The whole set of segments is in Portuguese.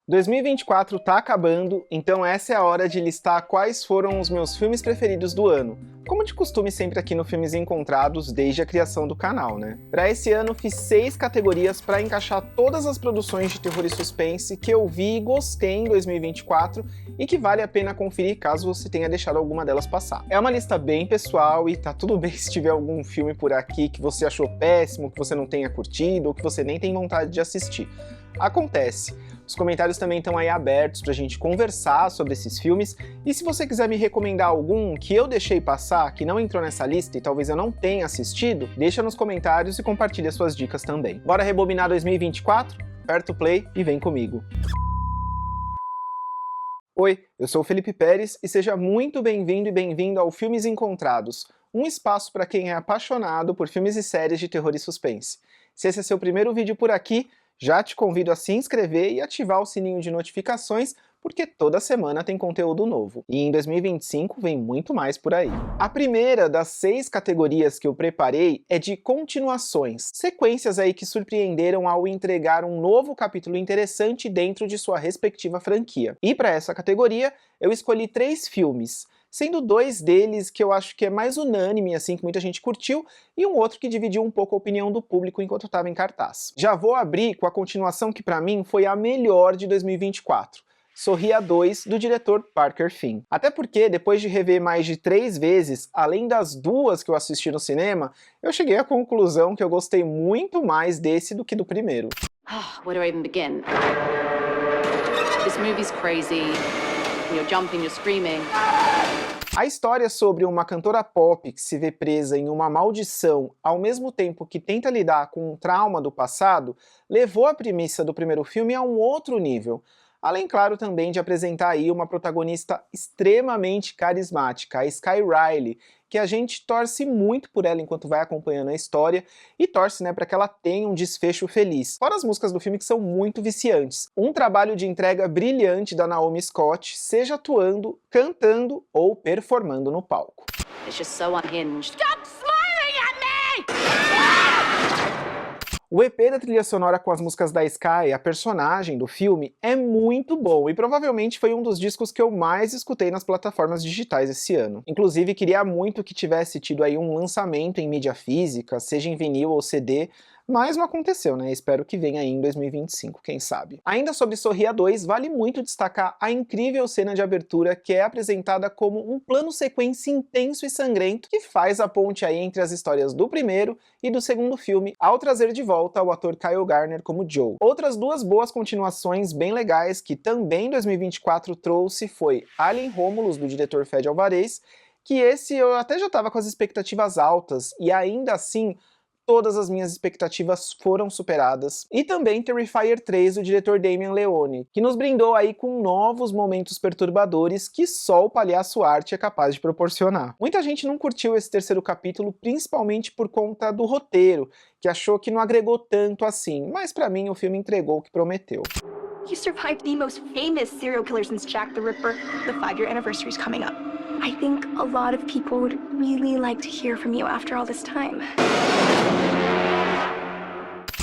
2024 tá acabando, então essa é a hora de listar quais foram os meus filmes preferidos do ano. Como de costume sempre aqui no Filmes Encontrados desde a criação do canal, né? Pra esse ano fiz 6 categorias pra encaixar todas as produções de terror e suspense que eu vi e gostei em 2024 e que vale a pena conferir caso você tenha deixado alguma delas passar. É uma lista bem pessoal e tá tudo bem se tiver algum filme por aqui que você achou péssimo, que você não tenha curtido ou que você nem tem vontade de assistir. Acontece. Os comentários também estão aí abertos pra gente conversar sobre esses filmes, e se você quiser me recomendar algum que eu deixei passar, que não entrou nessa lista e talvez eu não tenha assistido, deixa nos comentários e compartilha suas dicas também. Bora rebobinar 2024? Aperta o play e vem comigo. Oi, eu sou o Felipe Pérez e seja muito bem-vindo e bem-vindo ao Filmes Encontrados, um espaço para quem é apaixonado por filmes e séries de terror e suspense. Se esse é seu primeiro vídeo por aqui, já te convido a se inscrever e ativar o sininho de notificações, porque toda semana tem conteúdo novo. E em 2025 vem muito mais por aí. A primeira das 6 categorias que eu preparei é de continuações, sequências aí que surpreenderam ao entregar um novo capítulo interessante dentro de sua respectiva franquia. E para essa categoria, eu escolhi 3 filmes, sendo 2 deles que eu acho que é mais unânime, assim, que muita gente curtiu, e um outro que dividiu um pouco a opinião do público enquanto estava em cartaz. Já vou abrir com a continuação que pra mim foi a melhor de 2024. Sorria 2, do diretor Parker Finn. Até porque, depois de rever mais de 3 vezes, além das 2 que eu assisti no cinema, eu cheguei à conclusão que eu gostei muito mais desse do que do primeiro. Where do I even begin? This movie's crazy. You're jumping, you're screaming. A história é sobre uma cantora pop que se vê presa em uma maldição ao mesmo tempo que tenta lidar com um trauma do passado, levou a premissa do primeiro filme a um outro nível. Além, claro, também de apresentar aí uma protagonista extremamente carismática, a Sky Riley, que a gente torce muito por ela enquanto vai acompanhando a história, e torce, né, para que ela tenha um desfecho feliz. Fora as músicas do filme que são muito viciantes. Um trabalho de entrega brilhante da Naomi Scott, seja atuando, cantando ou performando no palco. It's just so unhinged. Stop smiling at me! O EP da trilha sonora com as músicas da Sky, a personagem do filme, é muito bom e provavelmente foi um dos discos que eu mais escutei nas plataformas digitais esse ano. Inclusive, queria muito que tivesse tido aí um lançamento em mídia física, seja em vinil ou CD, mas não aconteceu, né? Espero que venha aí em 2025, quem sabe. Ainda sobre Sorria 2, vale muito destacar a incrível cena de abertura que é apresentada como um plano sequência intenso e sangrento que faz a ponte aí entre as histórias do primeiro e do segundo filme, ao trazer de volta o ator Kyle Garner como Joe. Outras 2 boas continuações bem legais que também 2024 trouxe foi Alien Romulus, do diretor Fede Alvarez, que esse eu até já estava com as expectativas altas e ainda assim todas as minhas expectativas foram superadas. E também Terrifier 3, do diretor Damien Leone, que nos brindou aí com novos momentos perturbadores que só o palhaço arte é capaz de proporcionar. Muita gente não curtiu esse terceiro capítulo, principalmente por conta do roteiro, que achou que não agregou tanto assim, mas pra mim o filme entregou o que prometeu. You survived the most famous serial killer since Jack the Ripper. The 5-year anniversary is coming up. I think a lot of people would really like to hear from you after all this time.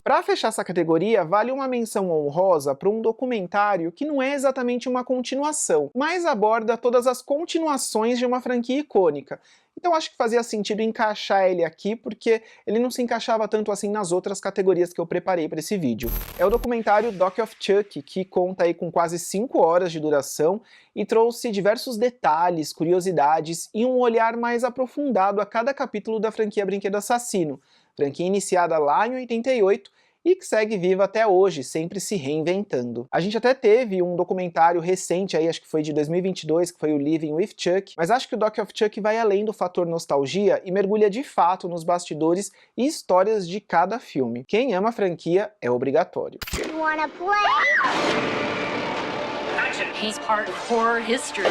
Para fechar essa categoria, vale uma menção honrosa para um documentário que não é exatamente uma continuação, mas aborda todas as continuações de uma franquia icônica. Então acho que fazia sentido encaixar ele aqui, porque ele não se encaixava tanto assim nas outras categorias que eu preparei para esse vídeo. É o documentário Doc of Chuck, que conta aí com quase 5 horas de duração e trouxe diversos detalhes, curiosidades e um olhar mais aprofundado a cada capítulo da franquia Brinquedo Assassino, franquia iniciada lá em 88, e que segue viva até hoje, sempre se reinventando. A gente até teve um documentário recente aí, acho que foi de 2022, que foi o Living with Chuck, mas acho que o Doc of Chuck vai além do fator nostalgia e mergulha de fato nos bastidores e histórias de cada filme. Quem ama a franquia é obrigatório. You wanna play? He's part of horror history.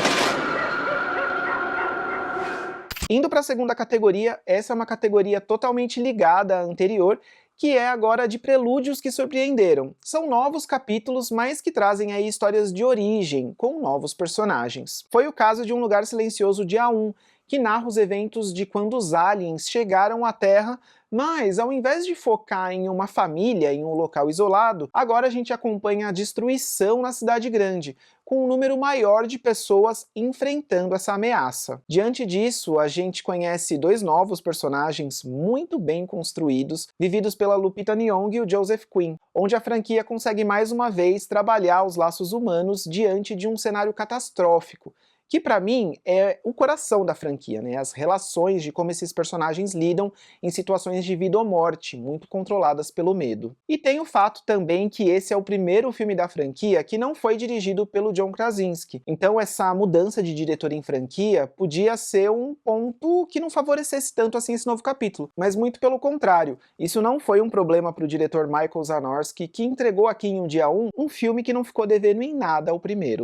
Indo para a segunda categoria, essa é uma categoria totalmente ligada à anterior, que é agora de prelúdios que surpreenderam. São novos capítulos, mas que trazem aí histórias de origem, com novos personagens. Foi o caso de Um Lugar Silencioso Dia 1, que narra os eventos de quando os aliens chegaram à Terra, mas ao invés de focar em uma família, em um local isolado, agora a gente acompanha a destruição na cidade grande, com um número maior de pessoas enfrentando essa ameaça. Diante disso, a gente conhece dois novos personagens muito bem construídos, vividos pela Lupita Nyong'o e o Joseph Quinn, onde a franquia consegue mais uma vez trabalhar os laços humanos diante de um cenário catastrófico, que pra mim é o coração da franquia, né? As relações de como esses personagens lidam em situações de vida ou morte, muito controladas pelo medo. E tem o fato também que esse é o primeiro filme da franquia que não foi dirigido pelo John Krasinski, então essa mudança de diretor em franquia podia ser um ponto que não favorecesse tanto assim esse novo capítulo, mas muito pelo contrário, isso não foi um problema para o diretor Michael Zanorski, que entregou aqui em Um Dia 1 um filme que não ficou devendo em nada ao primeiro.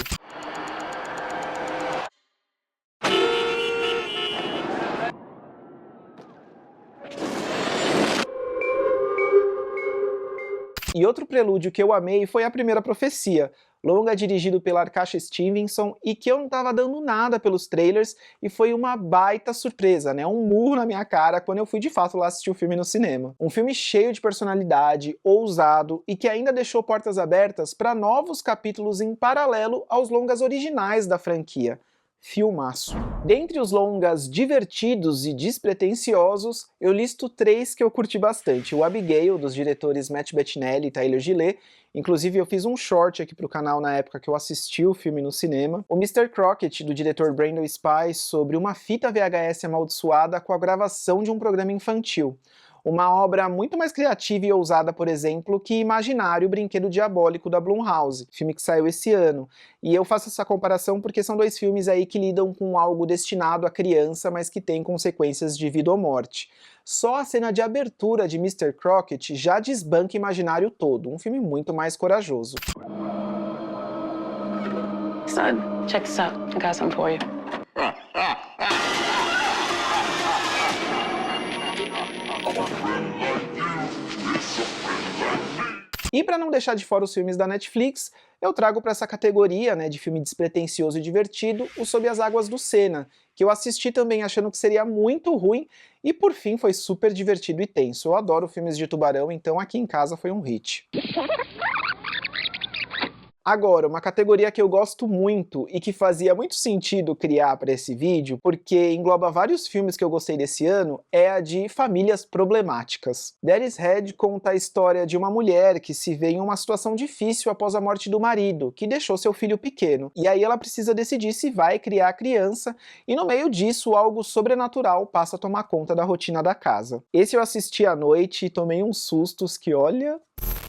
E outro prelúdio que eu amei foi A Primeira Profecia, longa dirigido pela Arkasha Stevenson e que eu não tava dando nada pelos trailers e foi uma baita surpresa, né? Um murro na minha cara quando eu fui de fato lá assistir o filme no cinema. Um filme cheio de personalidade, ousado e que ainda deixou portas abertas para novos capítulos em paralelo aos longas originais da franquia. Filmaço. Dentre os longas divertidos e despretensiosos, eu listo 3 que eu curti bastante. O Abigail, dos diretores Matt Bettinelli e Tyler Gillett, inclusive eu fiz um short aqui pro canal na época que eu assisti o filme no cinema. O Mr. Crockett, do diretor Brandon Spies, sobre uma fita VHS amaldiçoada com a gravação de um programa infantil. Uma obra muito mais criativa e ousada, por exemplo, que Imaginário, o Brinquedo Diabólico da Blumhouse, filme que saiu esse ano. E eu faço essa comparação porque são 2 filmes aí que lidam com algo destinado à criança, mas que tem consequências de vida ou morte. Só a cena de abertura de Mr. Crockett já desbanca Imaginário todo, um filme muito mais corajoso. Son, check this out. I got something for you. E para não deixar de fora os filmes da Netflix, eu trago para essa categoria, né, de filme despretensioso e divertido, o Sob as Águas do Senna, que eu assisti também achando que seria muito ruim, e por fim foi super divertido e tenso. Eu adoro filmes de tubarão, então aqui em casa foi um hit. Agora, uma categoria que eu gosto muito e que fazia muito sentido criar para esse vídeo, porque engloba vários filmes que eu gostei desse ano, é a de famílias problemáticas. Daddy's Head conta a história de uma mulher que se vê em uma situação difícil após a morte do marido, que deixou seu filho pequeno. E aí ela precisa decidir se vai criar a criança, e no meio disso algo sobrenatural passa a tomar conta da rotina da casa. Esse eu assisti à noite e tomei uns sustos que, olha...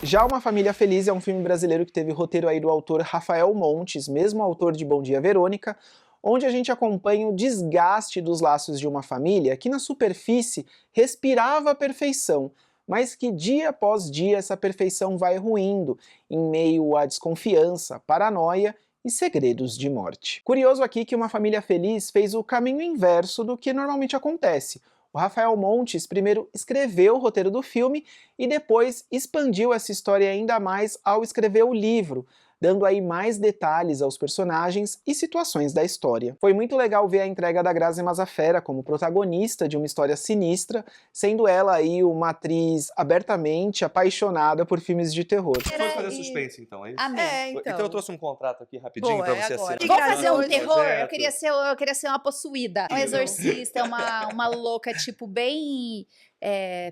Já Uma Família Feliz é um filme brasileiro que teve roteiro aí do autor Rafael Montes, mesmo autor de Bom Dia Verônica, onde a gente acompanha o desgaste dos laços de uma família que na superfície respirava a perfeição, mas que dia após dia essa perfeição vai ruindo, em meio à desconfiança, paranoia e segredos de morte. Curioso aqui que Uma Família Feliz fez o caminho inverso do que normalmente acontece. O Rafael Montes primeiro escreveu o roteiro do filme e depois expandiu essa história ainda mais ao escrever o livro, dando aí mais detalhes aos personagens e situações da história. Foi muito legal ver a entrega da Grazi Mazzafera como protagonista de uma história sinistra, sendo ela aí uma atriz abertamente apaixonada por filmes de terror. Você foi fazer suspense, então, é isso? Amém. Então eu trouxe um contrato aqui rapidinho Boa, pra é você agora. assinar. Vamos fazer um terror? Projeto. Eu queria ser uma possuída. Um exorcista, uma louca, tipo, bem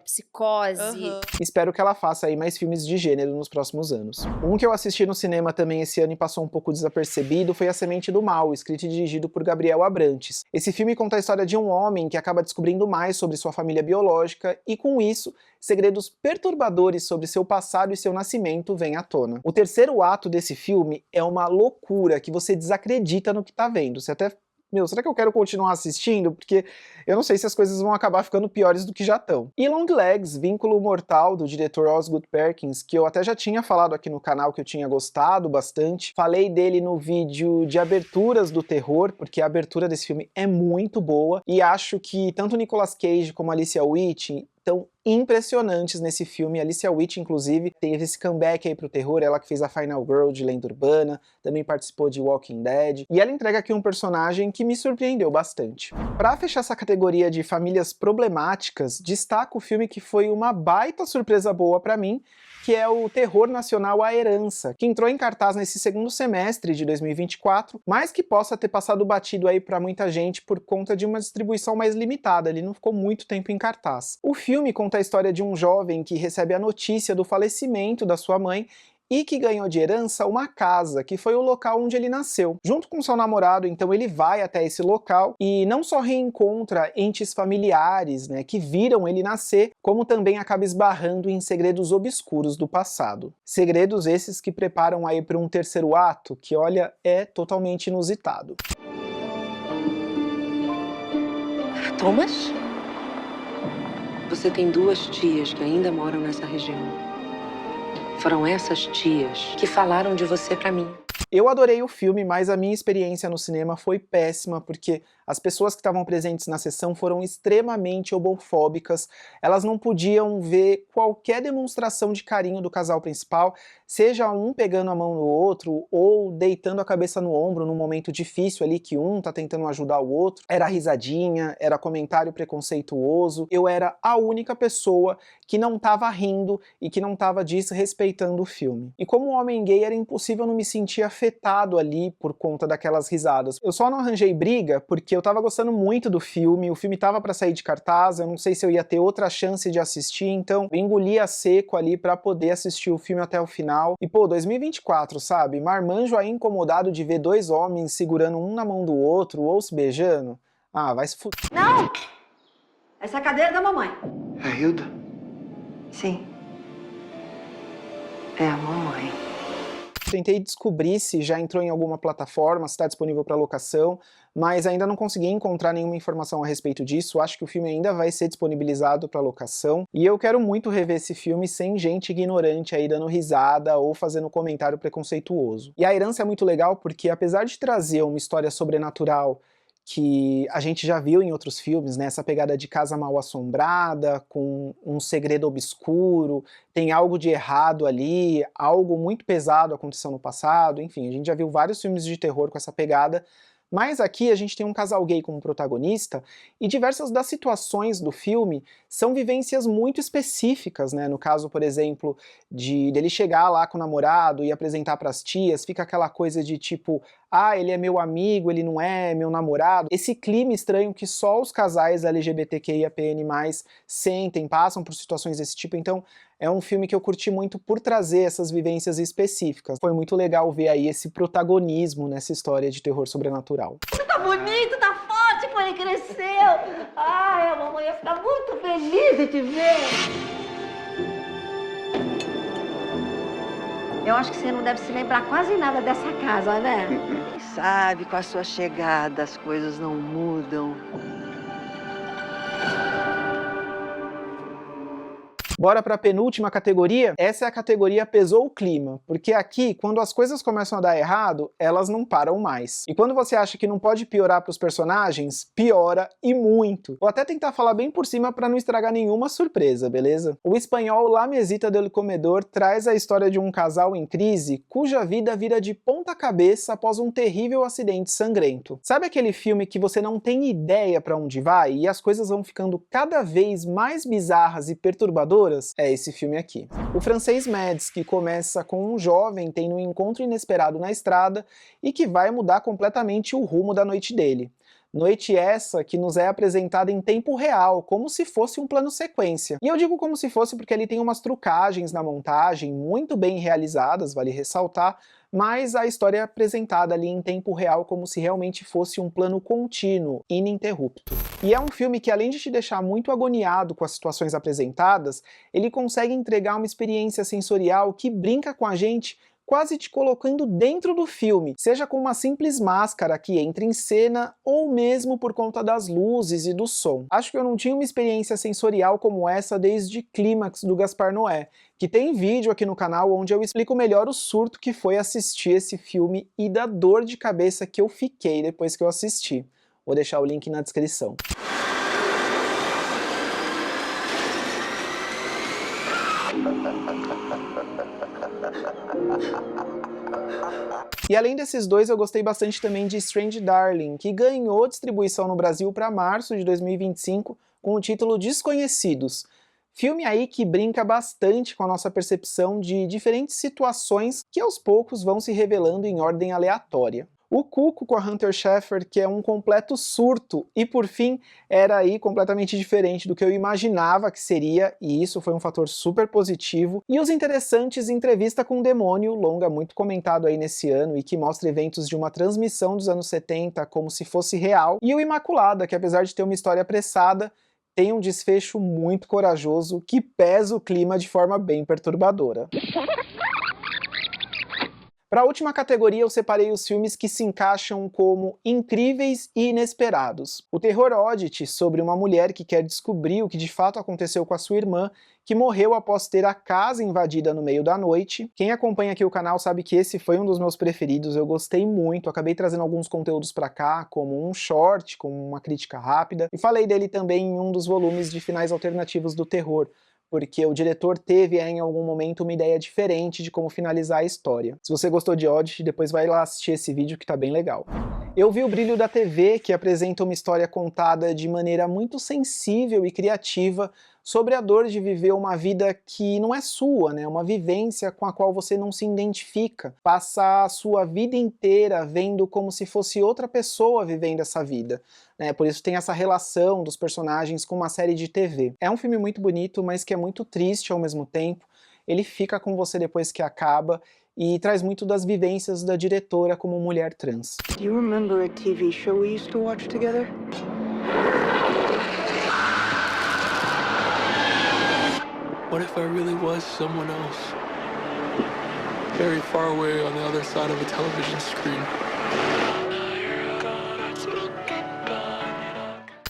psicose. Espero que ela faça aí mais filmes de gênero nos próximos anos. Um que eu assisti no cinema também esse ano e passou um pouco desapercebido foi A Semente do Mal, escrito e dirigido por Gabriel Abrantes. Esse filme conta a história de um homem que acaba descobrindo mais sobre sua família biológica e, com isso, segredos perturbadores sobre seu passado e seu nascimento vêm à tona. O terceiro ato desse filme é uma loucura que você desacredita no que tá vendo. Você até... Meu, será que eu quero continuar assistindo? Porque eu não sei se as coisas vão acabar ficando piores do que já estão. E Longlegs, Vínculo Mortal, do diretor Osgood Perkins, que eu até já tinha falado aqui no canal que eu tinha gostado bastante. Falei dele no vídeo de aberturas do terror, porque a abertura desse filme é muito boa, e acho que tanto Nicolas Cage como Alicia Witt tão impressionantes nesse filme. Alicia Witt, inclusive, teve esse comeback aí pro terror, ela que fez a Final Girl de Lenda Urbana, também participou de Walking Dead, e ela entrega aqui um personagem que me surpreendeu bastante. Pra fechar essa categoria de famílias problemáticas, destaco o filme que foi uma baita surpresa boa pra mim, que é o terror nacional A Herança, que entrou em cartaz nesse segundo semestre de 2024, mas que possa ter passado batido aí pra muita gente por conta de uma distribuição mais limitada, ele não ficou muito tempo em cartaz. O filme conta a história de um jovem que recebe a notícia do falecimento da sua mãe e que ganhou de herança uma casa, que foi o local onde ele nasceu. Junto com seu namorado, então, ele vai até esse local e não só reencontra entes familiares, né, que viram ele nascer, como também acaba esbarrando em segredos obscuros do passado. Segredos esses que preparam aí para um terceiro ato, que, olha, é totalmente inusitado. Thomas? Você tem 2 tias que ainda moram nessa região. Foram essas tias que falaram de você pra mim. Eu adorei o filme, mas a minha experiência no cinema foi péssima, porque as pessoas que estavam presentes na sessão foram extremamente homofóbicas, elas não podiam ver qualquer demonstração de carinho do casal principal, seja um pegando a mão no outro, ou deitando a cabeça no ombro num momento difícil ali que um tá tentando ajudar o outro. Era risadinha, era comentário preconceituoso, eu era a única pessoa que não tava rindo e que não tava desrespeitando o filme. E como homem gay era impossível não me sentir afetado ali por conta daquelas risadas. Eu só não arranjei briga porque eu tava gostando muito do filme, o filme tava pra sair de cartaz, eu não sei se eu ia ter outra chance de assistir, então eu engoli a seco ali pra poder assistir o filme até o final. E pô, 2024, sabe? Marmanjo aí incomodado de ver 2 homens segurando um na mão do outro ou se beijando. Ah, vai se fuder. Não! Essa é a cadeira da mamãe. É a Hilda? Sim. É a mamãe. Tentei descobrir se já entrou em alguma plataforma, se está disponível para locação, mas ainda não consegui encontrar nenhuma informação a respeito disso. Acho que o filme ainda vai ser disponibilizado para locação, e eu quero muito rever esse filme sem gente ignorante aí dando risada ou fazendo comentário preconceituoso. E A Herança é muito legal porque, apesar de trazer uma história sobrenatural que a gente já viu em outros filmes, né? Essa pegada de casa mal assombrada, com um segredo obscuro, tem algo de errado ali, algo muito pesado aconteceu no passado, enfim, a gente já viu vários filmes de terror com essa pegada, mas aqui a gente tem um casal gay como protagonista, e diversas das situações do filme são vivências muito específicas, né? No caso, por exemplo, dele chegar lá com o namorado e apresentar pras tias, fica aquela coisa de tipo, ah, ele é meu amigo, ele não é meu namorado. Esse clima estranho que só os casais LGBTQIAPN+, sentem, passam por situações desse tipo, então é um filme que eu curti muito por trazer essas vivências específicas. Foi muito legal ver aí esse protagonismo nessa história de terror sobrenatural. Você tá bonito, tá forte quando ele cresceu. Ai, a mamãe ia ficar muito feliz de te ver. Eu acho que você não deve se lembrar quase nada dessa casa, né? Sabe, com a sua chegada as coisas não mudam. Bora para a penúltima categoria? Essa é a categoria pesou o clima, porque aqui, quando as coisas começam a dar errado, elas não param mais. E quando você acha que não pode piorar para os personagens, piora e muito. Vou até tentar falar bem por cima para não estragar nenhuma surpresa, beleza? O espanhol La Mesita del Comedor traz a história de um casal em crise cuja vida vira de ponta cabeça após um terrível acidente sangrento. Sabe aquele filme que você não tem ideia para onde vai e as coisas vão ficando cada vez mais bizarras e perturbadoras? É esse filme aqui. O francês Mads, que começa com um jovem tendo um encontro inesperado na estrada e que vai mudar completamente o rumo da noite dele. Noite essa que nos é apresentada em tempo real, como se fosse um plano sequência. E eu digo como se fosse porque ele tem umas trucagens na montagem, muito bem realizadas, vale ressaltar, mas a história é apresentada ali em tempo real como se realmente fosse um plano contínuo, ininterrupto. E é um filme que, além de te deixar muito agoniado com as situações apresentadas, ele consegue entregar uma experiência sensorial que brinca com a gente, quase te colocando dentro do filme, seja com uma simples máscara que entra em cena, ou mesmo por conta das luzes e do som. Acho que eu não tinha uma experiência sensorial como essa desde Clímax, do Gaspar Noé, que tem vídeo aqui no canal onde eu explico melhor o surto que foi assistir esse filme e da dor de cabeça que eu fiquei depois que eu assisti. Vou deixar o link na descrição. E além desses dois, eu gostei bastante também de Strange Darling, que ganhou distribuição no Brasil para março de 2025 com o título Desconhecidos. Filme aí que brinca bastante com a nossa percepção de diferentes situações que aos poucos vão se revelando em ordem aleatória. O Cuco com a Hunter Schafer, que é um completo surto, e por fim, era aí completamente diferente do que eu imaginava que seria, e isso foi um fator super positivo. E os interessantes Entrevista com o Demônio, longa muito comentado aí nesse ano, e que mostra eventos de uma transmissão dos anos 70 como se fosse real, e o Imaculada, que apesar de ter uma história apressada, tem um desfecho muito corajoso, que pesa o clima de forma bem perturbadora. Para a última categoria, eu separei os filmes que se encaixam como incríveis e inesperados. O terror Oddity, sobre uma mulher que quer descobrir o que de fato aconteceu com a sua irmã, que morreu após ter a casa invadida no meio da noite. Quem acompanha aqui o canal sabe que esse foi um dos meus preferidos, eu gostei muito, acabei trazendo alguns conteúdos para cá, como um short, com uma crítica rápida, e falei dele também em um dos volumes de finais alternativos do terror, porque o diretor teve em algum momento uma ideia diferente de como finalizar a história. Se você gostou de Oddity, depois vai lá assistir esse vídeo que tá bem legal. Eu vi O Brilho da TV, que apresenta uma história contada de maneira muito sensível e criativa sobre a dor de viver uma vida que não é sua, né? Uma vivência com a qual você não se identifica. Passar a sua vida inteira vendo como se fosse outra pessoa vivendo essa vida, né? Por isso tem essa relação dos personagens com uma série de TV. É um filme muito bonito, mas que é muito triste ao mesmo tempo. Ele fica com você depois que acaba e traz muito das vivências da diretora como mulher trans. Do you remember a TV show we used to watch together? What if I really was someone else? Very far away on the other side of a television screen.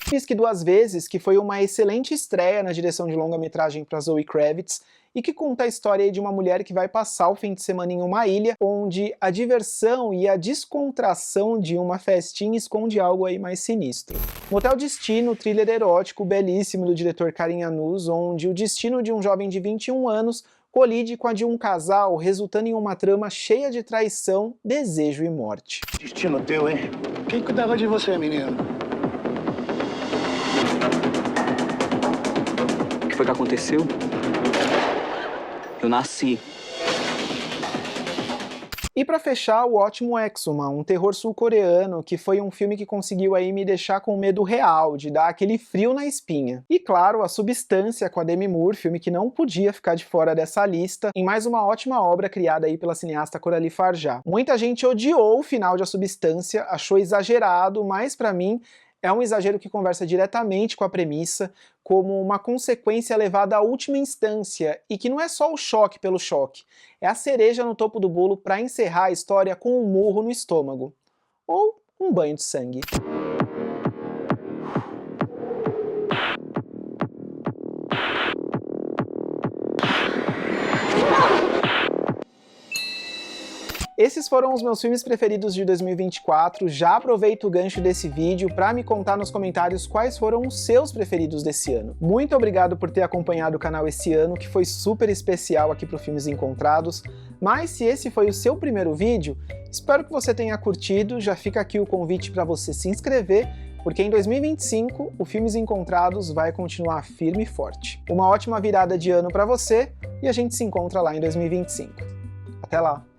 Fiz que Duas Vezes, que foi uma excelente estreia na direção de longa-metragem para Zoe Kravitz, e que conta a história de uma mulher que vai passar o fim de semana em uma ilha, onde a diversão e a descontração de uma festinha esconde algo aí mais sinistro. Motel Destino, thriller erótico belíssimo do diretor Karim Anus, onde o destino de um jovem de 21 anos colide com a de um casal, resultando em uma trama cheia de traição, desejo e morte. Destino teu, hein? Quem cuidava de você, menino? O que foi que aconteceu? Eu nasci. E pra fechar, o ótimo Exuma, um terror sul-coreano que foi um filme que conseguiu aí me deixar com medo real, de dar aquele frio na espinha. E claro, A Substância com a Demi Moore, filme que não podia ficar de fora dessa lista, em mais uma ótima obra criada aí pela cineasta Coralie Farjá. Muita gente odiou o final de A Substância, achou exagerado, mas pra mim é um exagero que conversa diretamente com a premissa, como uma consequência levada à última instância, e que não é só o choque pelo choque, é a cereja no topo do bolo para encerrar a história com um murro no estômago. Ou um banho de sangue. Esses foram os meus filmes preferidos de 2024, já aproveito o gancho desse vídeo para me contar nos comentários quais foram os seus preferidos desse ano. Muito obrigado por ter acompanhado o canal esse ano, que foi super especial aqui pro Filmes Encontrados, mas se esse foi o seu primeiro vídeo, espero que você tenha curtido, já fica aqui o convite para você se inscrever, porque em 2025 o Filmes Encontrados vai continuar firme e forte. Uma ótima virada de ano para você e a gente se encontra lá em 2025. Até lá!